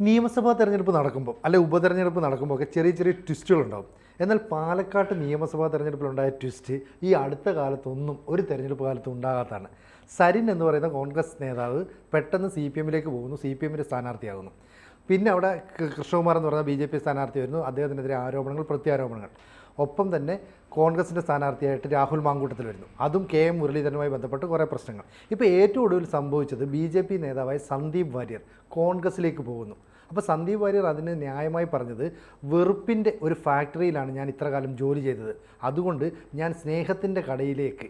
നിയമസഭാ തെരഞ്ഞെടുപ്പ് നടക്കുമ്പോൾ അല്ലെ ഉപതെരഞ്ഞെടുപ്പ് നടക്കുമ്പോൾ ഒക്കെ ചെറിയ ചെറിയ ട്വിസ്റ്റുകളുണ്ടാവും. എന്നാൽ പാലക്കാട്ട് നിയമസഭാ തെരഞ്ഞെടുപ്പിലുണ്ടായ ട്വിസ്റ്റ് ഈ അടുത്ത കാലത്തൊന്നും ഒരു തെരഞ്ഞെടുപ്പ് കാലത്തും ഉണ്ടാകാത്തതാണ്. സരിൻ എന്ന് പറയുന്ന കോൺഗ്രസ് നേതാവ് പെട്ടെന്ന് CPM-ലേക്ക് പോകുന്നു, CPM-ൻ്റെ സ്ഥാനാർത്ഥിയാകുന്നു. പിന്നെ അവിടെ കൃഷ്ണകുമാർ എന്ന് പറയുന്ന BJP സ്ഥാനാർത്ഥി വരുന്നു, അദ്ദേഹത്തിനെതിരെ ആരോപണങ്ങൾ, പ്രത്യാരോപണങ്ങൾ. ഒപ്പം തന്നെ കോൺഗ്രസിൻ്റെ സ്ഥാനാർത്ഥിയായിട്ട് രാഹുൽ മാങ്കൂട്ടത്തിൽ വരുന്നു, അതും KM മുരളീധരനുമായി ബന്ധപ്പെട്ട് കുറേ പ്രശ്നങ്ങൾ. ഇപ്പോൾ ഏറ്റവും ഒടുവിൽ സംഭവിച്ചത് BJP നേതാവായ സന്ദീപ് വാര്യർ കോൺഗ്രസിലേക്ക് പോകുന്നു. അപ്പോൾ സന്ദീപ് വാര്യർ അതിന് ന്യായമായി പറഞ്ഞത്, വെറുപ്പിൻ്റെ ഒരു ഫാക്ടറിയിലാണ് ഞാൻ ഇത്ര കാലം ജോലി ചെയ്തത്, അതുകൊണ്ട് ഞാൻ സ്നേഹത്തിൻ്റെ കടയിലേക്ക്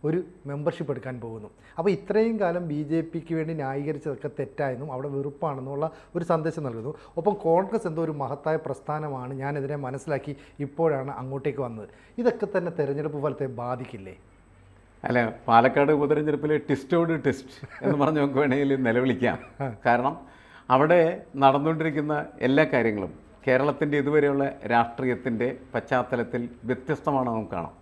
ഒരു മെമ്പർഷിപ്പ് എടുക്കാൻ പോകുന്നു. അപ്പോൾ ഇത്രയും കാലം BJPക്ക് വേണ്ടി ന്യായീകരിച്ചതൊക്കെ തെറ്റായെന്നും അവിടെ വെറുപ്പാണെന്നുള്ള ഒരു സന്ദേശം നൽകുന്നു. ഒപ്പം കോൺഗ്രസ് എന്തോ ഒരു മഹത്തായ പ്രസ്ഥാനമാണ്, ഞാനെതിരെ മനസ്സിലാക്കി ഇപ്പോഴാണ് അങ്ങോട്ടേക്ക് വന്നത്. ഇതൊക്കെ തന്നെ തെരഞ്ഞെടുപ്പ് ഫലത്തെ ബാധിക്കില്ലേ? അല്ല, പാലക്കാട് ഉപതെരഞ്ഞെടുപ്പിൽ ട്വിസ്റ്റോട് ട്വിസ്റ്റ് എന്ന് പറഞ്ഞ് നമുക്ക് വേണമെങ്കിൽ നിലവിളിക്കാം. കാരണം അവിടെ നടന്നുകൊണ്ടിരിക്കുന്ന എല്ലാ കാര്യങ്ങളും കേരളത്തിൻ്റെ ഇതുവരെയുള്ള രാഷ്ട്രീയത്തിൻ്റെ പശ്ചാത്തലത്തിൽ വ്യത്യസ്തമാണ് നമുക്ക് കാണാം.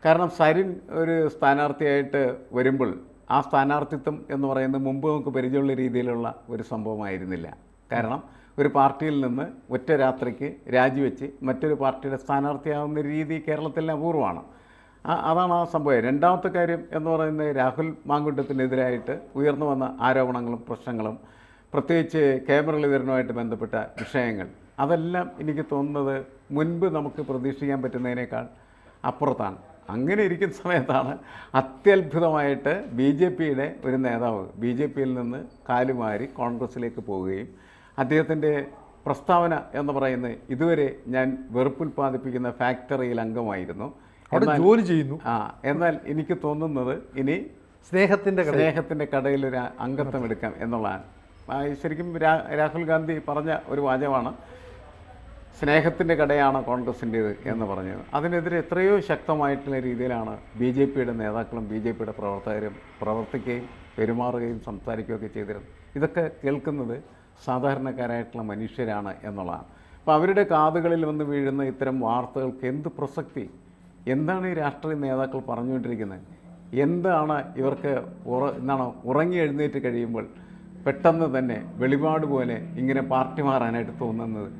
കാരണം സരിൻ ഒരു സ്ഥാനാർത്ഥിയായിട്ട് വരുമ്പോൾ ആ സ്ഥാനാർത്ഥിത്വം എന്ന് പറയുന്നത് മുമ്പ് നമുക്ക് പരിചയമുള്ള രീതിയിലുള്ള ഒരു സംഭവമായിരുന്നില്ല. കാരണം ഒരു പാർട്ടിയിൽ നിന്ന് ഒറ്റ രാത്രിക്ക് രാജിവെച്ച് മറ്റൊരു പാർട്ടിയുടെ സ്ഥാനാർത്ഥിയാവുന്ന രീതി കേരളത്തിൽ അപൂർവമാണ്. അതാണ് ആ സംഭവം. രണ്ടാമത്തെ കാര്യം എന്ന് പറയുന്നത് രാഹുൽ മാങ്കൂട്ടത്തിനെതിരായിട്ട് ഉയർന്നു വന്ന ആരോപണങ്ങളും പ്രശ്നങ്ങളും, പ്രത്യേകിച്ച് മുരളീധരനുമായിട്ട് ബന്ധപ്പെട്ട വിഷയങ്ങൾ, അതെല്ലാം എനിക്ക് തോന്നുന്നത് മുൻപ് നമുക്ക് പ്രതീക്ഷിക്കാൻ പറ്റുന്നതിനേക്കാൾ അപ്പുറത്താണ്. അങ്ങനെ ഇരിക്കുന്ന സമയത്താണ് അത്യത്ഭുതമായിട്ട് BJPയുടെ ഒരു നേതാവ് BJPയിൽ നിന്ന് കാലുമാറി കോൺഗ്രസ്സിലേക്ക് പോവുകയും അദ്ദേഹത്തിൻ്റെ പ്രസ്താവന എന്ന് പറയുന്നത്, ഇതുവരെ ഞാൻ വെറുപ്പുൽപ്പാദിപ്പിക്കുന്ന ഫാക്ടറിയിൽ അംഗമായിരുന്നു, ജോലി ചെയ്യുന്നു. എന്നാൽ എനിക്ക് തോന്നുന്നത് ഇനി സ്നേഹത്തിൻ്റെ കടയിലൊരു അംഗത്വം എടുക്കാം എന്നുള്ളതാണ്. ശരിക്കും രാഹുൽ ഗാന്ധി പറഞ്ഞ ഒരു വാചകമാണ്, സ്നേഹത്തിൻ്റെ കടയാണ് കോൺഗ്രസിൻ്റേത് എന്ന് പറഞ്ഞത്. അതിനെതിരെ എത്രയോ ശക്തമായിട്ടുള്ള രീതിയിലാണ് BJPയുടെ നേതാക്കളും BJPയുടെ പ്രവർത്തകരും പ്രവർത്തിക്കുകയും പെരുമാറുകയും സംസാരിക്കുകയൊക്കെ ചെയ്തിരുന്നത്. ഇതൊക്കെ കേൾക്കുന്നത് സാധാരണക്കാരായിട്ടുള്ള മനുഷ്യരാണ് എന്നുള്ളതാണ്. അപ്പോൾ അവരുടെ കാതുകളിൽ വന്ന് വീഴുന്ന ഇത്തരം വാർത്തകൾക്ക് എന്ത് പ്രസക്തി? എന്താണ് ഈ രാഷ്ട്രീയ നേതാക്കൾ പറഞ്ഞുകൊണ്ടിരിക്കുന്നത്? എന്താണ് ഇവർക്ക് ഉറങ്ങി എഴുന്നേറ്റ് കഴിയുമ്പോൾ പെട്ടെന്ന് തന്നെ വെളിപാട് പോലെ ഇങ്ങനെ പാർട്ടി മാറാനായിട്ട് തോന്നുന്നത്?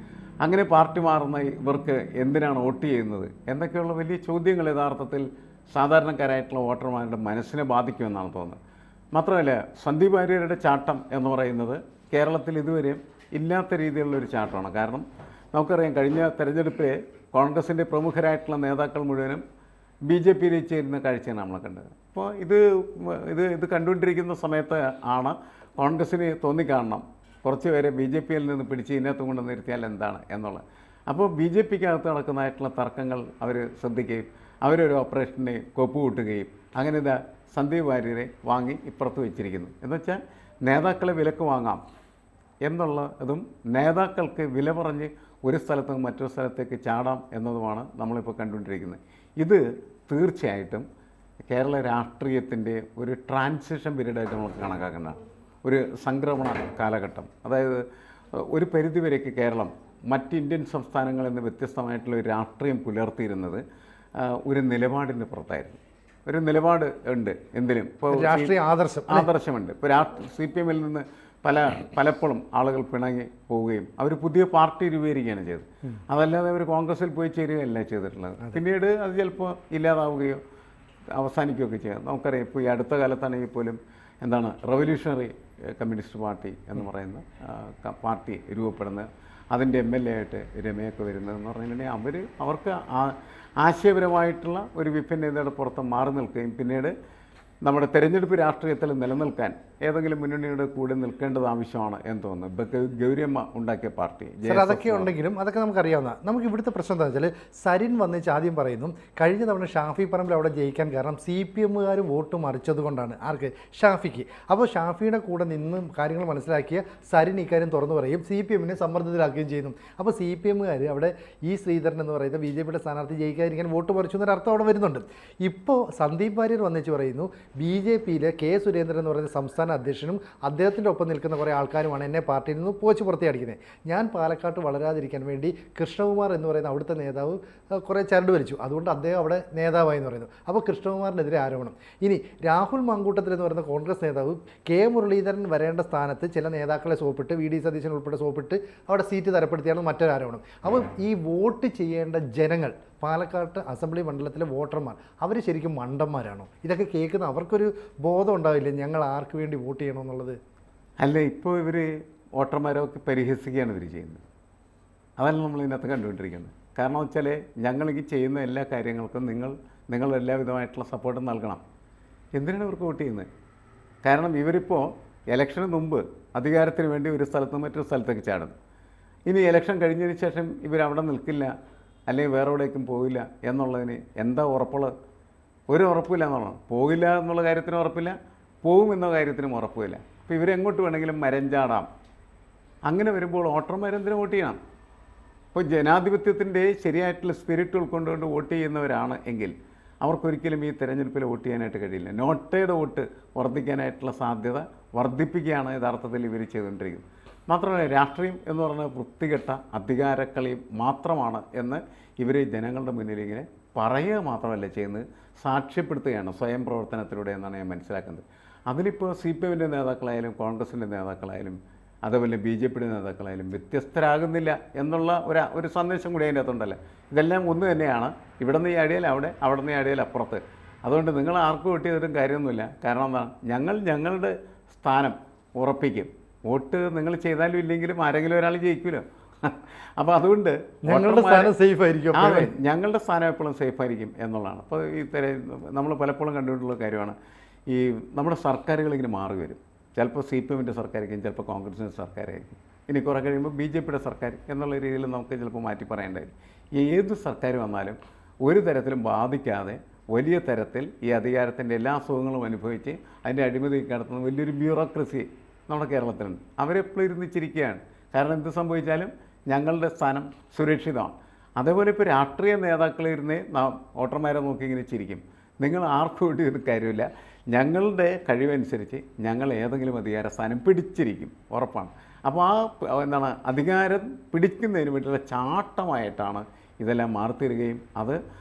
അങ്ങനെ പാർട്ടി മാറുന്ന ഇവർക്ക് എന്തിനാണ് വോട്ട് ചെയ്യുന്നത് എന്നൊക്കെയുള്ള വലിയ ചോദ്യങ്ങൾ യഥാർത്ഥത്തിൽ സാധാരണക്കാരായിട്ടുള്ള വോട്ടർമാരുടെ മനസ്സിനെ ബാധിക്കുമെന്നാണ് തോന്നുന്നത്. മാത്രമല്ല, സന്ദീപ് വാര്യരുടെ ചാട്ടം എന്ന് പറയുന്നത് കേരളത്തിൽ ഇതുവരെയും ഇല്ലാത്ത രീതിയിലുള്ളൊരു ചാട്ടമാണ്. കാരണം നമുക്കറിയാം, കഴിഞ്ഞ തെരഞ്ഞെടുപ്പിൽ കോൺഗ്രസിൻ്റെ പ്രമുഖരായിട്ടുള്ള നേതാക്കൾ മുഴുവനും BJPയിൽ ചേരുന്ന കാഴ്ചയാണ് നമ്മൾ കണ്ടത്. അപ്പോൾ ഇത് കണ്ടുകൊണ്ടിരിക്കുന്ന സമയത്ത് ആണ് കോൺഗ്രസ്സിന് തോന്നിക്കാണണം കുറച്ച് പേരെ BJPയിൽ നിന്ന് പിടിച്ച് ഇതിനകത്ത് കൊണ്ട് നിർത്തിയാൽ എന്താണ് എന്നുള്ളത്. അപ്പോൾ BJPക്കകത്ത് നടക്കുന്നതായിട്ടുള്ള തർക്കങ്ങൾ അവർ ശ്രദ്ധിക്കുകയും അവരൊരു ഓപ്പറേഷനെ കൊപ്പുകൂട്ടുകയും അങ്ങനെ സന്ദീപ് വാര്യരെ വാങ്ങി ഇപ്പുറത്ത് വെച്ചിരിക്കുന്നു. എന്നുവെച്ചാൽ നേതാക്കളെ വിലക്ക് വാങ്ങാം എന്നുള്ളതും നേതാക്കൾക്ക് വില പറഞ്ഞ് ഒരു സ്ഥലത്ത് നിന്ന് മറ്റൊരു സ്ഥലത്തേക്ക് ചാടാം എന്നതുമാണ് നമ്മളിപ്പോൾ കണ്ടുകൊണ്ടിരിക്കുന്നത്. ഇത് തീർച്ചയായിട്ടും കേരള രാഷ്ട്രീയത്തിൻ്റെ ഒരു ട്രാൻസിഷൻ പീരീഡായിട്ട് നമുക്ക് കണക്കാക്കേണ്ടതാണ്. ഒരു സംക്രമണ കാലഘട്ടം. അതായത് ഒരു പരിധിവരെയൊക്കെ കേരളം മറ്റ് ഇന്ത്യൻ സംസ്ഥാനങ്ങളിൽ നിന്ന് വ്യത്യസ്തമായിട്ടുള്ള ഒരു രാഷ്ട്രീയം പുലർത്തിയിരുന്നത് ഒരു നിലപാടിന് പുറത്തായിരുന്നു. ഒരു നിലപാട് ഉണ്ട് എന്തിനും. ഇപ്പോൾ രാഷ്ട്രീയ ആദർശമുണ്ട്. ഇപ്പോൾ CPM-ൽ നിന്ന് പലപ്പോഴും ആളുകൾ പിണങ്ങി പോവുകയും അവർ പുതിയ പാർട്ടി രൂപീകരിക്കുകയാണ് ചെയ്തത്. അതല്ലാതെ അവർ കോൺഗ്രസ്സിൽ പോയി ചേരുകയല്ല ചെയ്തിട്ടുള്ളത്. പിന്നീട് അത് ചിലപ്പോൾ ഇല്ലാതാവുകയോ അവസാനിക്കുകയൊക്കെ ചെയ്യാം. നമുക്കറിയാം, ഇപ്പോൾ ഈ അടുത്ത കാലത്താണെങ്കിൽ പോലും റവല്യൂഷണറി കമ്മ്യൂണിസ്റ്റ് പാർട്ടി എന്ന് പറയുന്ന പാർട്ടി രൂപപ്പെടുന്നത്, അതിൻ്റെ MLA ആയിട്ട് രമയൊക്കെ വരുന്നതെന്ന് പറഞ്ഞിട്ടുണ്ടെങ്കിൽ അവർക്ക് ആശയപരമായിട്ടുള്ള ഒരു വിഭിന്നതയുടെ പുറത്ത് മാറി നിൽക്കുകയും പിന്നീട് നമ്മുടെ തെരഞ്ഞെടുപ്പ് രാഷ്ട്രീയത്തിൽ നിലനിൽക്കാൻ ഏതെങ്കിലും മുന്നണിയുടെ കൂടെ നിൽക്കേണ്ടത് ആവശ്യമാണ് എന്ന് തോന്നുന്നു. ഇപ്പോൾ ഗൗരിയമ്മ ഉണ്ടാക്കിയ പാർട്ടി അതൊക്കെ ഉണ്ടെങ്കിലും അതൊക്കെ നമുക്കറിയാവുന്ന. നമുക്ക് ഇവിടുത്തെ പ്രശ്നം എന്താണെന്ന് വെച്ചാൽ, സരിൻ വന്നിച്ച് ആദ്യം പറയുന്നു, കഴിഞ്ഞ തവണ ഷാഫി പറമ്പിൽ അവിടെ ജയിക്കാൻ കാരണം CPM-കാർ വോട്ട് മറിച്ചത് കൊണ്ടാണ്. ആർക്ക്? ഷാഫിക്ക്. അപ്പോൾ ഷാഫിയുടെ കൂടെ നിന്ന് കാര്യങ്ങൾ മനസ്സിലാക്കിയ സരിൻ ഇക്കാര്യം തുറന്നു പറയും, CPM-നെ സമ്മർദ്ദത്തിലാക്കുകയും ചെയ്യുന്നു. അപ്പോൾ CPM-കാർ അവിടെ ശ്രീധരൻ എന്ന് പറയുന്ന BJPയുടെ സ്ഥാനാർത്ഥി ജയിക്കാതിരിക്കാൻ വോട്ട് മറിച്ചു എന്നൊരു അർത്ഥം അവിടെ വരുന്നുണ്ട്. ഇപ്പോൾ സന്ദീപ് വാര്യർ വന്നിച്ച് പറയുന്നു, BJPയിലെ K. സുരേന്ദ്രൻ എന്ന് പറയുന്ന സംസ്ഥാന അധ്യക്ഷനും അദ്ദേഹത്തിൻ്റെ ഒപ്പം നിൽക്കുന്ന കുറേ ആൾക്കാരുമാണ് എന്നെ പാർട്ടിയിൽ നിന്ന് പോച്ച് പുറത്തേടിക്കുന്നത്. ഞാൻ പാലക്കാട്ട് വളരാതിരിക്കാൻ വേണ്ടി കൃഷ്ണകുമാർ എന്ന് പറയുന്ന അവിടുത്തെ നേതാവ് കുറേ ചരട് വലിച്ചു, അതുകൊണ്ട് അദ്ദേഹം അവിടെ നേതാവായി എന്ന് പറയുന്നു. അപ്പോൾ കൃഷ്ണകുമാറിനെതിരെ ആരോപണം. ഇനി രാഹുൽ മാങ്കൂട്ടത്തിൽ എന്ന് പറയുന്ന കോൺഗ്രസ് നേതാവ് കെ മുരളീധരൻ വരേണ്ട സ്ഥാനത്ത് ചില നേതാക്കളെ സോപ്പിട്ട്, വി ഡി സതീശൻ ഉൾപ്പെടെ സോപ്പിട്ട് അവിടെ സീറ്റ് തരപ്പെടുത്തിയാണ് മറ്റൊരു ആരോപണം. അപ്പോൾ ഈ വോട്ട് ചെയ്യേണ്ട ജനങ്ങൾ, പാലക്കാട്ട് അസംബ്ലി മണ്ഡലത്തിലെ വോട്ടർമാർ, അവർ ശരിക്കും മണ്ടന്മാരാണോ? ഇതൊക്കെ കേൾക്കുന്ന അവർക്കൊരു ബോധം ഉണ്ടാവില്ലേ ഞങ്ങൾ ആർക്ക് വേണ്ടി വോട്ട് ചെയ്യണമെന്നുള്ളത്? അല്ല, ഇപ്പോൾ ഇവർ വോട്ടർമാരൊക്കെ പരിഹസിക്കുകയാണ് ഇവർ ചെയ്യുന്നത്. അതല്ല നമ്മൾ ഇതിനകത്ത് കണ്ടുകൊണ്ടിരിക്കുന്നത്. കാരണം വെച്ചാൽ ഞങ്ങൾ ഈ ചെയ്യുന്ന എല്ലാ കാര്യങ്ങൾക്കും നിങ്ങൾ എല്ലാവിധമായിട്ടുള്ള സപ്പോർട്ടും നൽകണം. എന്തിനാണ് ഇവർക്ക് വോട്ട് ചെയ്യുന്നത്? കാരണം ഇവരിപ്പോൾ ഇലക്ഷന് മുമ്പ് അധികാരത്തിന് വേണ്ടി ഒരു സ്ഥലത്ത് നിന്ന് മറ്റൊരു സ്ഥലത്തേക്ക് ചാടുന്നു. ഇനി ഇലക്ഷൻ കഴിഞ്ഞതിന് ശേഷം ഇവരവിടെ നിൽക്കില്ല, അല്ലെങ്കിൽ വേറെ എവിടേക്കും പോകില്ല എന്നുള്ളതിന് എന്താ ഉറപ്പുള്ളത്? ഒരു ഉറപ്പില്ല എന്നുള്ളതാണ്. പോകില്ല എന്നുള്ള കാര്യത്തിനും ഉറപ്പില്ല, പോകും എന്ന കാര്യത്തിനും ഉറപ്പില്ല. അപ്പോൾ ഇവരെങ്ങോട്ട് വേണമെങ്കിലും മരഞ്ചാടാം. അങ്ങനെ വരുമ്പോൾ വോട്ടർമാരെന്തിനു വോട്ട് ചെയ്യണം? ഇപ്പോൾ ജനാധിപത്യത്തിൻ്റെ ശരിയായിട്ടുള്ള സ്പിരിറ്റ് ഉൾക്കൊണ്ടുകൊണ്ട് വോട്ട് ചെയ്യുന്നവരാണ് എങ്കിൽ അവർക്കൊരിക്കലും ഈ തെരഞ്ഞെടുപ്പിൽ വോട്ട് ചെയ്യാനായിട്ട് കഴിയില്ല. നോട്ടയുടെ വോട്ട് വർദ്ധിക്കാനായിട്ടുള്ള സാധ്യത വർദ്ധിപ്പിക്കുകയാണ് യഥാർത്ഥത്തിൽ ഇവർ ചെയ്തുകൊണ്ടിരിക്കുന്നത്. മാത്രമല്ല, രാഷ്ട്രീയം എന്ന് പറയുന്നത് വൃത്തികെട്ട അധികാരക്കളി മാത്രമാണ് എന്ന് ഇവർ ജനങ്ങളുടെ മുന്നിൽ ഇങ്ങനെ പറയുക മാത്രമല്ല ചെയ്യുന്നത്, സാക്ഷ്യപ്പെടുത്തുകയാണ് സ്വയം പ്രവർത്തനത്തിലൂടെ എന്നാണ് ഞാൻ മനസ്സിലാക്കുന്നത്. അതിലിപ്പോൾ CPMൻ്റെ നേതാക്കളായാലും കോൺഗ്രസിൻ്റെ നേതാക്കളായാലും അതുപോലെ BJPയുടെ നേതാക്കളായാലും വ്യത്യസ്തരാകുന്നില്ല എന്നുള്ള ഒരു സന്ദേശം കൂടി അതിൻ്റെ അകത്തുണ്ടല്ലോ. ഇതെല്ലാം ഒന്ന് തന്നെയാണ്. ഇവിടെ നിന്ന് ഈ അടിയിൽ അവിടെ, അവിടെ നിന്ന് ഈ അടിയിൽ അപ്പുറത്ത്. അതുകൊണ്ട് നിങ്ങൾ ആർക്കും വോട്ട് ചെയ്തിട്ടും കാര്യമൊന്നുമില്ല. കാരണം എന്താണ്, ഞങ്ങളുടെ സ്ഥാനം ഉറപ്പിക്കും. വോട്ട് നിങ്ങൾ ചെയ്താലും ഇല്ലെങ്കിലും ആരെങ്കിലും ഒരാൾ ജയിക്കുമല്ലോ. അപ്പോൾ അതുകൊണ്ട് ഞങ്ങളുടെ സ്ഥാനം സേഫ് ആയിരിക്കും. അതെ, ഞങ്ങളുടെ സ്ഥാനം എപ്പോഴും സേഫ് ആയിരിക്കും എന്നുള്ളതാണ്. അപ്പോൾ നമ്മൾ പലപ്പോഴും കണ്ടുകൊണ്ടുള്ള കാര്യമാണ്, ഈ നമ്മുടെ സർക്കാരുകൾ ഇങ്ങനെ മാറി വരും. ചിലപ്പോൾ CPMൻ്റെ സർക്കാരായിരിക്കും, ചിലപ്പോൾ കോൺഗ്രസിൻ്റെ സർക്കാരായിരിക്കും, ഇനി കുറേ കഴിയുമ്പോൾ BJPയുടെ സർക്കാർ എന്നുള്ള രീതിയിൽ നമുക്ക് ചിലപ്പോൾ മാറ്റി പറയേണ്ടായിരിക്കും. ഏത് സർക്കാർ വന്നാലും ഒരു തരത്തിലും ബാധിക്കാതെ വലിയ തരത്തിൽ ഈ അധികാരത്തിൻ്റെ എല്ലാ അസുഖങ്ങളും അനുഭവിച്ച് അതിൻ്റെ അഴിമതി നടത്തുന്ന വലിയൊരു ബ്യൂറോക്രസി നമ്മുടെ കേരളത്തിലുണ്ട്. അവരെപ്പോഴും ഇരുന്നിച്ചിരിക്കുകയാണ്. കാരണം എന്ത് സംഭവിച്ചാലും ഞങ്ങളുടെ സ്ഥാനം സുരക്ഷിതമാണ്. അതേപോലെ ഇപ്പോൾ രാഷ്ട്രീയ നേതാക്കളിരുന്ന് വോട്ടർമാരെ നോക്കി ഇങ്ങനെ ചിരിക്കും. നിങ്ങൾ ആർക്കും വേണ്ടി ഒരു കാര്യമില്ല, ഞങ്ങളുടെ കഴിവനുസരിച്ച് ഞങ്ങൾ ഏതെങ്കിലും അധികാര സ്ഥാനം പിടിച്ചിരിക്കും, ഉറപ്പാണ്. അപ്പോൾ എന്താണ്, അധികാരം പിടിക്കുന്നതിന് വേണ്ടിയുള്ള ചാട്ടമായിട്ടാണ് ഇതെല്ലാം മാറിത്തീരുകയും അത്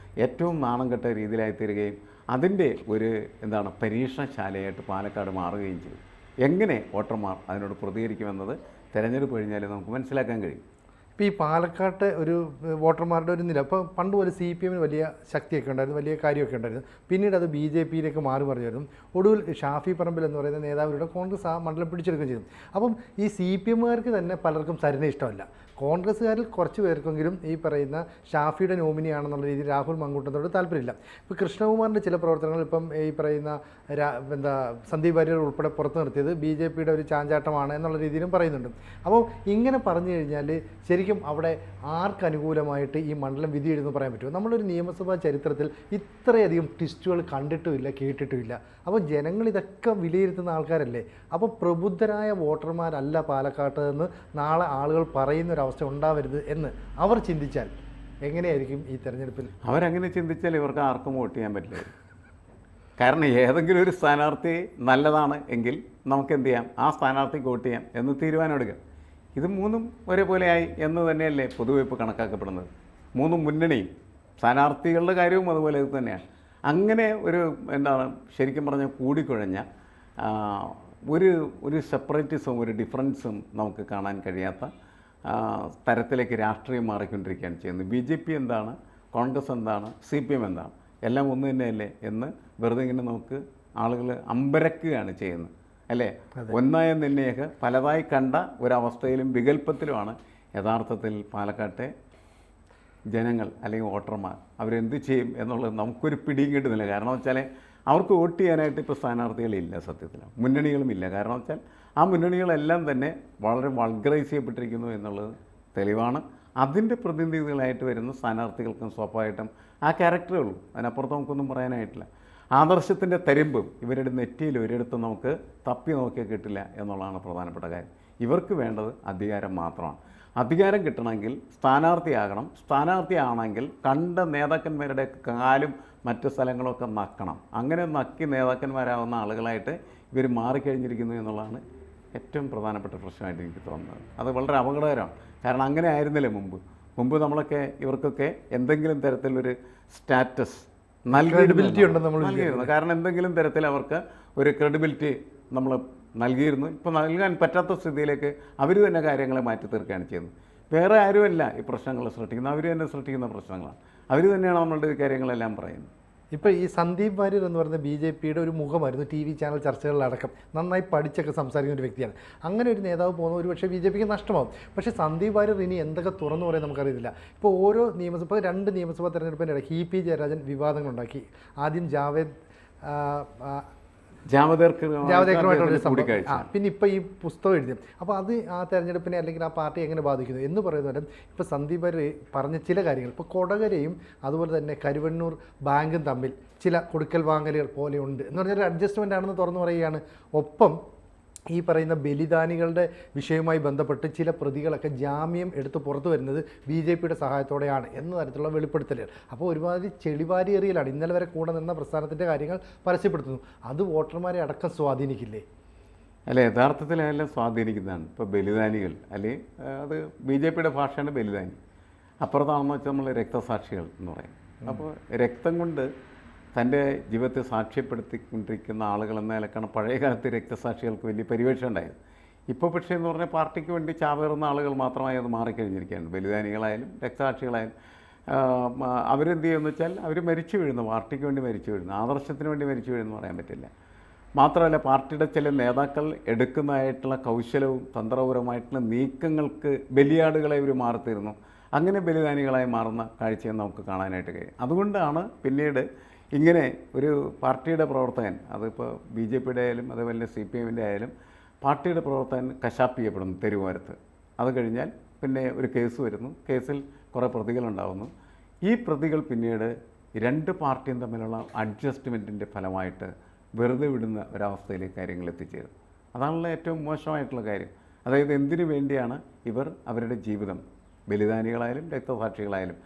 ഏറ്റവും നാണം കെട്ട രീതിയിലായിത്തീരുകയും അതിൻ്റെ എന്താണ് പരീക്ഷണശാലയായിട്ട് പാലക്കാട് മാറുകയും ചെയ്തു. എങ്ങനെ വോട്ടർമാർ അതിനോട് പ്രതികരിക്കുമെന്നത് തെരഞ്ഞെടുപ്പ് കഴിഞ്ഞാൽ നമുക്ക് മനസ്സിലാക്കാൻ കഴിയും. ഇപ്പോൾ ഈ പാലക്കാട്ടെ ഒരു വോട്ടർമാരുടെ ഒരു നില, അപ്പോൾ പണ്ട് പോലെ CPMന് വലിയ ശക്തിയൊക്കെ ഉണ്ടായിരുന്നു, വലിയ കാര്യമൊക്കെ ഉണ്ടായിരുന്നു. പിന്നീട് അത് BJPയിലേക്ക് മാറി മറിഞ്ഞായിരുന്നു. ഒടുവിൽ ഷാഫി പറമ്പിൽ എന്ന് പറയുന്ന നേതാവിലൂടെ കോൺഗ്രസ് ആ മണ്ഡലം പിടിച്ചെടുക്കുകയും ചെയ്തു. അപ്പം ഈ CPMകാർക്ക് തന്നെ പലർക്കും സരിനെ ഇഷ്ടമല്ല. കോൺഗ്രസ്സുകാരിൽ കുറച്ച് പേർക്കെങ്കിലും ഈ പറയുന്ന ഷാഫിയുടെ നോമിനിയാണെന്നുള്ള രീതിയിൽ രാഹുൽ മാങ്കൂട്ടത്തോട് താല്പര്യമില്ല. ഇപ്പോൾ കൃഷ്ണകുമാറിൻ്റെ ചില പ്രവർത്തനങ്ങൾ ഇപ്പം ഈ പറയുന്ന സന്ദീപ് വാര്യർ ഉൾപ്പെടെ പുറത്തു നിർത്തിയത് BJPയുടെ ഒരു ചാഞ്ചാട്ടമാണ് എന്നുള്ള രീതിയിലും പറയുന്നുണ്ട്. അപ്പോൾ ഇങ്ങനെ പറഞ്ഞു കഴിഞ്ഞാൽ ശരിക്കും അവിടെ ആർക്കനുകൂലമായിട്ട് ഈ മണ്ഡലം വിധി എഴുതുന്നു പറയാൻ പറ്റുമോ? നമ്മളൊരു നിയമസഭാ ചരിത്രത്തിൽ ഇത്രയധികം ട്വിസ്റ്റുകൾ കണ്ടിട്ടുമില്ല, കേട്ടിട്ടുമില്ല. അപ്പോൾ ജനങ്ങൾ ഇതൊക്കെ വിലയിരുത്തുന്ന ആൾക്കാരല്ലേ. അപ്പോൾ പ്രബുദ്ധരായ വോട്ടർമാരല്ല പാലക്കാട്ട് നിന്ന് നാളെ ആളുകൾ പറയുന്നൊരവസ്ഥ ഉണ്ടാവരുത് എന്ന് അവർ ചിന്തിച്ചാൽ എങ്ങനെയായിരിക്കും ഈ തെരഞ്ഞെടുപ്പിൽ? അവരങ്ങനെ ചിന്തിച്ചാൽ ഇവർക്ക് ആർക്കും വോട്ട് ചെയ്യാൻ പറ്റില്ല. കാരണം ഏതെങ്കിലും ഒരു സ്ഥാനാർത്ഥി നല്ലതാണ് എങ്കിൽ നമുക്ക് എന്ത് ചെയ്യാം, ആ സ്ഥാനാർത്ഥിക്ക് വോട്ട് ചെയ്യാം എന്ന് തീരുമാനമെടുക്കുക. ഇത് മൂന്നും ഒരേപോലെയായി എന്ന് തന്നെയല്ലേ പൊതുവെ ഇപ്പോൾ കണക്കാക്കപ്പെടുന്നത്. മൂന്നും മുന്നണിയും സ്ഥാനാർത്ഥികളുടെ കാര്യവും അതുപോലെ തന്നെയാണ്. അങ്ങനെ ശരിക്കും പറഞ്ഞാൽ കൂടിക്കുഴഞ്ഞ ഒരു സെപ്പറേറ്റിസവും ഒരു ഡിഫറൻസും നമുക്ക് കാണാൻ കഴിയാത്ത തരത്തിലേക്ക് രാഷ്ട്രീയം മാറിക്കൊണ്ടിരിക്കുകയാണ് ചെയ്യുന്നത്. BJP എന്താണ്, കോൺഗ്രസ് എന്താണ്, CPM എന്താണ്, എല്ലാം ഒന്ന് തന്നെയല്ലേ എന്ന് വെറുതെ ഇങ്ങനെ നമുക്ക് ആളുകൾ അമ്പരക്കുകയാണ് ചെയ്യുന്നത്, അല്ലേ? ഒന്നായ നിന്നെയൊക്കെ പലതായി കണ്ട ഒരവസ്ഥയിലും വികല്പത്തിലുമാണ് യഥാർത്ഥത്തിൽ പാലക്കാട്ടെ ജനങ്ങൾ അല്ലെങ്കിൽ വോട്ടർമാർ. അവരെന്ത് ചെയ്യും എന്നുള്ളത് നമുക്കൊരു പിടിയും കിട്ടുന്നില്ല. കാരണം വെച്ചാൽ അവർക്ക് വോട്ട് ചെയ്യാനായിട്ട് ഇപ്പോൾ സ്ഥാനാർത്ഥികളില്ല, സത്യത്തിൽ മുന്നണികളുമില്ല. കാരണം വെച്ചാൽ ആ മുന്നണികളെല്ലാം തന്നെ വളരെ വൾഗറൈസ് ചെയ്യപ്പെട്ടിരിക്കുന്നു എന്നുള്ളത് തെളിവാണ്. അതിൻ്റെ പ്രതിനിധികളായിട്ട് വരുന്ന സ്ഥാനാർത്ഥികൾക്കും സ്വാഭാവികമായിട്ടും ആ ക്യാരക്ടറേ ഉള്ളൂ, അതിനപ്പുറത്ത് നമുക്കൊന്നും പറയാനായിട്ടില്ല. ആദർശത്തിൻ്റെ തരിമ്പും ഇവരുടെ നെറ്റിയിൽ ഒരിടത്തും നമുക്ക് തപ്പി നോക്കിയാൽ കിട്ടില്ല എന്നുള്ളതാണ് പ്രധാനപ്പെട്ട കാര്യം. ഇവർക്ക് വേണ്ടത് അധികാരം മാത്രമാണ്. അധികാരം കിട്ടണമെങ്കിൽ സ്ഥാനാർത്ഥിയാകണം. സ്ഥാനാർത്ഥിയാണെങ്കിൽ കണ്ട നേതാക്കന്മാരുടെ കാലും മറ്റ് സ്ഥലങ്ങളൊക്കെ നക്കണം. അങ്ങനെ നക്കി നേതാക്കന്മാരാകുന്ന ആളുകളായിട്ട് ഇവർ മാറിക്കഴിഞ്ഞിരിക്കുന്നു എന്നുള്ളതാണ് ഏറ്റവും പ്രധാനപ്പെട്ട പ്രശ്നമായിട്ട് എനിക്ക് തോന്നുന്നത്. അത് വളരെ അപകടകരമാണ്. കാരണം അങ്ങനെ ആയിരുന്നില്ല മുമ്പ് നമ്മളൊക്കെ ഇവർക്കൊക്കെ എന്തെങ്കിലും തരത്തിലൊരു സ്റ്റാറ്റസ് നൽകിയിരുന്നു. കാരണം എന്തെങ്കിലും തരത്തിൽ അവർക്ക് ഒരു ക്രെഡിബിലിറ്റി നമ്മൾ നൽകിയിരുന്നു. ഇപ്പോൾ നൽകാൻ പറ്റാത്ത സ്ഥിതിയിലേക്ക് അവർ തന്നെ കാര്യങ്ങളെ മാറ്റി തീർക്കുകയാണ് ചെയ്യുന്നത്. വേറെ ആരുമല്ല ഈ പ്രശ്നങ്ങൾ സൃഷ്ടിക്കുന്നത്, അവർ തന്നെ സൃഷ്ടിക്കുന്ന പ്രശ്നങ്ങളാണ്. അവർ തന്നെയാണ് നമ്മളുടെ ഈ കാര്യങ്ങളെല്ലാം പറയുന്നത്. ഇപ്പോൾ ഈ സന്ദീപ് വാര്യർ എന്ന് പറയുന്ന BJPയുടെ ഒരു മുഖമായിരുന്നു TV ചാനൽ ചർച്ചകളിലടക്കം. നന്നായി പഠിച്ചൊക്കെ സംസാരിക്കുന്ന ഒരു വ്യക്തിയാണ്. അങ്ങനെ ഒരു നേതാവ് പോകുന്ന ഒരു പക്ഷേ BJPക്ക് നഷ്ടമാവും. പക്ഷേ സന്ദീപ് വാര്യർ ഇനി എന്തൊക്കെ തുറന്നു പറയാൻ നമുക്കറിയില്ല. ഇപ്പോൾ ഓരോ നിയമസഭ 2 നിയമസഭാ തെരഞ്ഞെടുപ്പിൻ്റെ ഇടയ്ക്ക് EP ജയരാജൻ വിവാദങ്ങളുണ്ടാക്കി. ആദ്യം ജാവദേക്കറുമായിട്ടുള്ള സംഭവം, പിന്നെ ഇപ്പോൾ ഈ പുസ്തകം എഴുതി. അപ്പോൾ അത് ആ തെരഞ്ഞെടുപ്പിനെ അല്ലെങ്കിൽ ആ പാർട്ടി എങ്ങനെ ബാധിക്കുന്നു എന്ന് പറയുന്നത് ഇപ്പോൾ സന്ദീപ് വാര്യർ പറഞ്ഞ ചില കാര്യങ്ങൾ, ഇപ്പോൾ കൊടകരയും അതുപോലെ തന്നെ കരുവണ്ണൂർ ബാങ്കും തമ്മിൽ ചില കൊടുക്കൽ വാങ്ങലുകൾ പോലെയുണ്ട് എന്ന് പറഞ്ഞാൽ ഒരു അഡ്ജസ്റ്റ്മെൻ്റ് ആണെന്ന് തുറന്നു പറയുകയാണ്. ഒപ്പം ഈ പറയുന്ന ബലിദാനികളുടെ വിഷയവുമായി ബന്ധപ്പെട്ട് ചില പ്രതികളൊക്കെ ജാമ്യം എടുത്ത് പുറത്തു വരുന്നത് BJPയുടെ സഹായത്തോടെയാണ് എന്ന തരത്തിലുള്ള വെളിപ്പെടുത്തലുകൾ. അപ്പോൾ ഒരുമാതിരി ചെളിവാരിയേറിയലാണ്. ഇന്നലെ വരെ കൂടെ നിന്ന പ്രസ്ഥാനത്തിൻ്റെ കാര്യങ്ങൾ പരസ്യപ്പെടുത്തുന്നു. അത് വോട്ടർമാരെ അടക്കം സ്വാധീനിക്കില്ലേ? അല്ല, യഥാർത്ഥത്തിൽ അതെല്ലാം സ്വാധീനിക്കുന്നതാണ്. ഇപ്പോൾ ബലിദാനികൾ അല്ലെങ്കിൽ അത് BJPയുടെ ഭാഷയാണ് ബലിദാനി. അപ്പുറത്താണെന്ന് വെച്ചാൽ നമ്മൾ രക്തസാക്ഷികൾ എന്ന് പറയും. അപ്പോൾ രക്തം കൊണ്ട് തൻ്റെ ജീവിതത്തെ സാക്ഷ്യപ്പെടുത്തിക്കൊണ്ടിരിക്കുന്ന ആളുകൾ എന്ന നിലക്കാണ് പഴയ കാലത്ത് രക്തസാക്ഷികൾക്ക് വലിയ പരിവേഷ ഉണ്ടായത്. ഇപ്പോൾ പക്ഷേ എന്ന് പറഞ്ഞാൽ പാർട്ടിക്ക് വേണ്ടി ചാവേറുന്ന ആളുകൾ മാത്രമായി അത് മാറിക്കഴിഞ്ഞിരിക്കുകയാണ്. ബലിദാനികളായാലും രക്തസാക്ഷികളായാലും അവരെന്ത് ചെയ്യുമെന്ന് വെച്ചാൽ അവർ മരിച്ചു വീഴുന്നു, പാർട്ടിക്ക് വേണ്ടി മരിച്ചു വീഴുന്നു, ആദർശത്തിന് വേണ്ടി മരിച്ചു വീഴുന്നു പറയാൻ പറ്റില്ല. മാത്രമല്ല പാർട്ടിയുടെ ചില നേതാക്കൾ എടുക്കുന്നതായിട്ടുള്ള കൗശലവും തന്ത്രപരമായിട്ടുള്ള നീക്കങ്ങൾക്ക് ബലിയാടുകളെ ഇവർ മാറിത്തീരുന്നു. അങ്ങനെ ബലിദാനികളായി മാറുന്ന കാഴ്ചയും നമുക്ക് കാണാനായിട്ട് കഴിയും. അതുകൊണ്ടാണ് പിന്നീട് ഇങ്ങനെ ഒരു പാർട്ടിയുടെ പ്രവർത്തകൻ, അതിപ്പോൾ BJPയുടെ ആയാലും അതുപോലെ CPMൻ്റെ ആയാലും പാർട്ടിയുടെ പ്രവർത്തകൻ കശാപ്പ് ചെയ്യപ്പെടുന്നു തെരുവോരത്ത്. അത് കഴിഞ്ഞാൽ പിന്നെ ഒരു കേസ് വരുന്നു, കേസിൽ കുറേ പ്രതികളുണ്ടാകുന്നു. ഈ പ്രതികൾ പിന്നീട് 2 പാർട്ടിയും തമ്മിലുള്ള അഡ്ജസ്റ്റ്മെൻറ്റിൻ്റെ ഫലമായിട്ട് വെറുതെ വിടുന്ന ഒരവസ്ഥയിലേക്ക് കാര്യങ്ങൾ എത്തിച്ചേരും. അതാണല്ലോ ഏറ്റവും മോശമായിട്ടുള്ള കാര്യം. അതായത് എന്തിനു വേണ്ടിയാണ് ഇവർ അവരുടെ ജീവിതം ബലിദാനികളായാലും രക്തസാക്ഷികളായാലും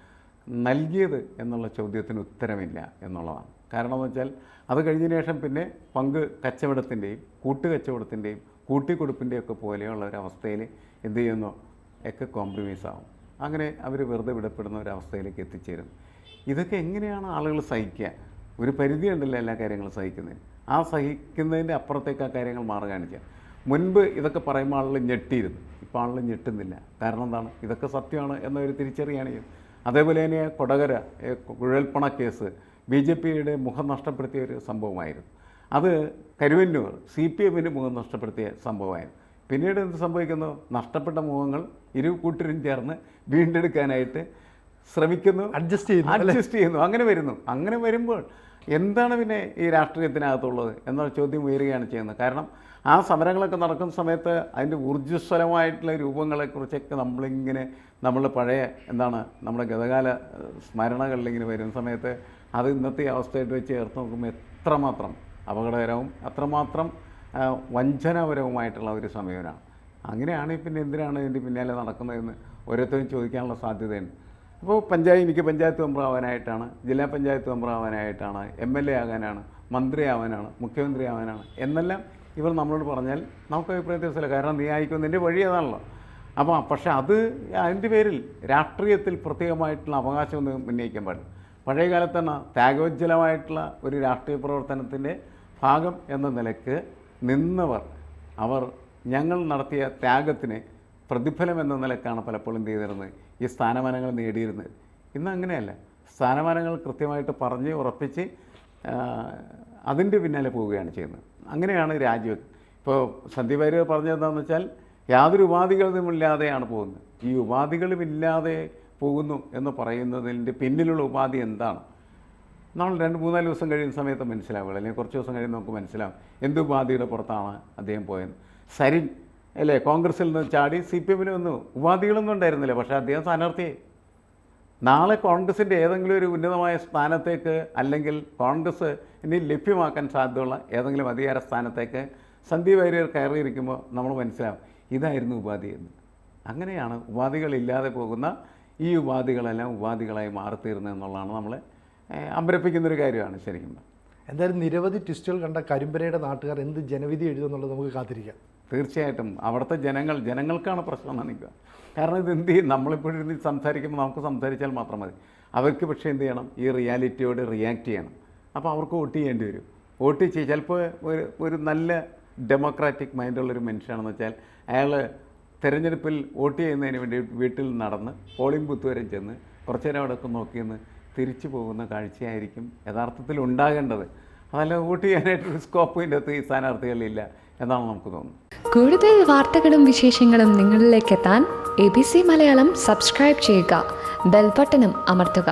നൽകിയത് എന്നുള്ള ചോദ്യത്തിന് ഉത്തരമില്ല എന്നുള്ളതാണ്. കാരണം എന്ന് വെച്ചാൽ അത് കഴിഞ്ഞതിന് ശേഷം പിന്നെ പങ്ക് കച്ചവടത്തിൻ്റെയും കൂട്ടുകച്ചവടത്തിൻ്റെയും കൂട്ടിക്കൊടുപ്പിൻ്റെയും ഒക്കെ പോലെയുള്ള ഒരവസ്ഥയിൽ എന്ത് ചെയ്യുന്നു ഒക്കെ കോംപ്രമൈസ് ആവും. അങ്ങനെ അവർ വെറുതെ വിടപ്പെടുന്ന ഒരവസ്ഥയിലേക്ക് എത്തിച്ചേരും. ഇതൊക്കെ എങ്ങനെയാണ് ആളുകൾ സഹിക്കുക? ഒരു പരിധി ഉണ്ടല്ലോ എല്ലാ കാര്യങ്ങളും സഹിക്കുന്നതിന്. ആ സഹിക്കുന്നതിൻ്റെ അപ്പുറത്തേക്ക് ആ കാര്യങ്ങൾ മാറുകയാണ് ചെയ്യുക. മുൻപ് ഇതൊക്കെ പറയുമ്പോൾ ആളുകൾ ഞെട്ടിയിരുന്നു, ഇപ്പോൾ ആളുകൾ ഞെട്ടുന്നില്ല. കാരണം എന്താണ്? ഇതൊക്കെ സത്യമാണ് എന്നൊരു തിരിച്ചറിയാണ് ചെയ്യുന്നത്. അതേപോലെ തന്നെ കൊടകര കുഴൽപ്പണ കേസ് BJPയുടെ മുഖം നഷ്ടപ്പെടുത്തിയ ഒരു സംഭവമായിരുന്നു. അത് കരുവന്നൂർ CPMന് മുഖം നഷ്ടപ്പെടുത്തിയ സംഭവമായിരുന്നു. പിന്നീട് എന്ത് സംഭവിക്കുന്നു? നഷ്ടപ്പെട്ട മുഖങ്ങൾ ഇരു കൂട്ടരും ചേർന്ന് വീണ്ടെടുക്കാനായിട്ട് ശ്രമിക്കുന്നു, അഡ്ജസ്റ്റ് ചെയ്യുന്നു. അങ്ങനെ വരുന്നു. അങ്ങനെ വരുമ്പോൾ എന്താണ് പിന്നെ ഈ രാഷ്ട്രീയത്തിനകത്തുള്ളത് എന്ന ചോദ്യം ഉയരുകയാണ് ചെയ്യുന്നത്. കാരണം ആ സമരങ്ങളൊക്കെ നടക്കുന്ന സമയത്ത് അതിൻ്റെ ഊർജ്ജസ്വലമായിട്ടുള്ള രൂപങ്ങളെക്കുറിച്ചൊക്കെ നമ്മൾ പഴയ നമ്മുടെ ഗതകാല സ്മരണകളിലിങ്ങനെ വരുന്ന സമയത്ത് അത് ഇന്നത്തെ അവസ്ഥയായിട്ട് വെച്ച് ചേർത്ത് നോക്കുമ്പോൾ എത്രമാത്രം അപകടകരവും അത്രമാത്രം വഞ്ചനാപരവുമായിട്ടുള്ള ഒരു സമീപനമാണ്. അങ്ങനെയാണെങ്കിൽ പിന്നെ എന്തിനാണ് ഇതിൻ്റെ പിന്നാലെ നടക്കുന്നതെന്ന് ഓരോരുത്തരും ചോദിക്കാനുള്ള സാധ്യതയുണ്ട്. അപ്പോൾ എനിക്ക് പഞ്ചായത്ത് മെമ്പറാവാനായിട്ടാണ്, ജില്ലാ പഞ്ചായത്ത് മെമ്പറാവാനായിട്ടാണ്, MLA ആകാനാണ്, മന്ത്രിയാവാനാണ്, മുഖ്യമന്ത്രി ആവാനാണ് എന്നെല്ലാം ഇവർ നമ്മളോട് പറഞ്ഞാൽ നമുക്ക് അഭിപ്രായ വ്യത്യാസമില്ല. കാരണം നീ ആയിക്കുന്നതിൻ്റെ വഴി അതാണല്ലോ. അപ്പോൾ പക്ഷേ അതിൻ്റെ പേരിൽ രാഷ്ട്രീയത്തിൽ പ്രത്യേകമായിട്ടുള്ള അവകാശമൊന്നും ഉന്നയിക്കാൻ പാടില്ല. പഴയ കാലത്ത് തന്നെ ത്യാഗോജ്വലമായിട്ടുള്ള ഒരു രാഷ്ട്രീയ പ്രവർത്തനത്തിൻ്റെ ഭാഗം എന്ന നിലയ്ക്ക് നിന്നവർ ഞങ്ങൾ നടത്തിയ ത്യാഗത്തിന് പ്രതിഫലം എന്ന നിലക്കാണ് പലപ്പോഴും എന്ത് ചെയ്തിരുന്നത് ഈ സ്ഥാനമാനങ്ങൾ നേടിയിരുന്നത്. ഇന്ന് അങ്ങനെയല്ല. സ്ഥാനമാനങ്ങൾ കൃത്യമായിട്ട് പറഞ്ഞ് ഉറപ്പിച്ച് അതിൻ്റെ പിന്നാലെ പോവുകയാണ് ചെയ്യുന്നത്. അങ്ങനെയാണ് രാജ്യം. ഇപ്പോൾ സന്ദീപ് വാര്യർ പറഞ്ഞതെന്താണെന്ന് വെച്ചാൽ യാതൊരു ഉപാധികളുമില്ലാതെയാണ് പോകുന്നത്. ഈ ഉപാധികളുമില്ലാതെ പോകുന്നു എന്ന് പറയുന്നതിൻ്റെ പിന്നിലുള്ള ഉപാധി എന്താണ്? നമ്മൾ 2-3-4 ദിവസം കഴിയുന്ന സമയത്ത് മനസ്സിലാവുകയുള്ളൂ, അല്ലെങ്കിൽ കുറച്ച് ദിവസം കഴിയുമ്പോൾ നമുക്ക് മനസ്സിലാവും എന്ത് ഉപാധിയുടെ പുറത്താണ് അദ്ദേഹം പോയത്. സരിൻ അല്ലേ കോൺഗ്രസിൽ നിന്ന് ചാടി CPMന് വന്നു. ഉപാധികളൊന്നും ഉണ്ടായിരുന്നില്ല, പക്ഷേ അദ്ദേഹം സ്ഥാനാർത്ഥിയായി. നാളെ കോൺഗ്രസിൻ്റെ ഏതെങ്കിലും ഒരു ഉന്നതമായ സ്ഥാനത്തേക്ക് അല്ലെങ്കിൽ കോൺഗ്രസ് ഇനി ലഭ്യമാക്കാൻ സാധ്യതയുള്ള ഏതെങ്കിലും അധികാര സ്ഥാനത്തേക്ക് സന്ദീപ് വാര്യർ കയറിയിരിക്കുമ്പോൾ നമ്മൾ മനസ്സിലാവും ഇതായിരുന്നു ഉപാധി എന്ന്. അങ്ങനെയാണ് ഉപാധികളില്ലാതെ പോകുന്ന ഈ ഉപാധികളെല്ലാം ഉപാധികളായി മാറിത്തീരുന്നത് എന്നുള്ളതാണ് നമ്മളെ അമ്പരപ്പിക്കുന്നൊരു കാര്യമാണ് ശരിക്കും. എന്തായാലും നിരവധി ട്വിസ്റ്റുകൾ കണ്ട കരിമ്പനയുടെ നാട്ടുകാർ എന്ത് ജനവിധി എഴുതുമെന്നുള്ളത് നമുക്ക് കാത്തിരിക്കാം. തീർച്ചയായിട്ടും അവിടുത്തെ ജനങ്ങൾക്കാണ് പ്രശ്നം നിൽക്കുക. കാരണം ഇത് എന്ത് ചെയ്യും, നമ്മളിപ്പോഴും ഇരുന്ന് സംസാരിക്കുമ്പോൾ നമുക്ക് സംസാരിച്ചാൽ മാത്രം മതി. അവർക്ക് പക്ഷേ എന്ത് ചെയ്യണം, ഈ റിയാലിറ്റിയോട് റിയാക്ട് ചെയ്യണം. അപ്പോൾ അവർക്ക് വോട്ട് ചെയ്യേണ്ടി വരും. വോട്ട് ചെയ്ത് ചിലപ്പോൾ ഒരു നല്ല ഡെമോക്രാറ്റിക് മൈൻഡുള്ളൊരു മനുഷ്യനാണെന്ന് വെച്ചാൽ അയാൾ തിരഞ്ഞെടുപ്പിൽ വോട്ട് ചെയ്യുന്നതിന് വേണ്ടി വീട്ടിൽ നടന്ന് പോളിംഗ് ബൂത്ത് വരെ ചെന്ന് കുറച്ച് നേരം അവിടെയൊക്കെ നോക്കിയെന്ന് തിരിച്ചു പോകുന്ന കാഴ്ചയായിരിക്കും യഥാർത്ഥത്തിൽ ഉണ്ടാകേണ്ടത്. അതല്ല വോട്ട് ചെയ്യാനായിട്ടൊരു സ്കോപ്പ് ഇതിൻ്റെ അകത്ത് ഈ സ്ഥാനാർത്ഥികളിലില്ല എന്നാണ് നമുക്ക് തോന്നുന്നത്. കൂടുതൽ വാർത്തകളും വിശേഷങ്ങളും നിങ്ങളിലേക്ക് എത്താൻ ABC മലയാളം സബ്സ്ക്രൈബ് ചെയ്യുക, ബെൽ ബട്ടണും അമർത്തുക.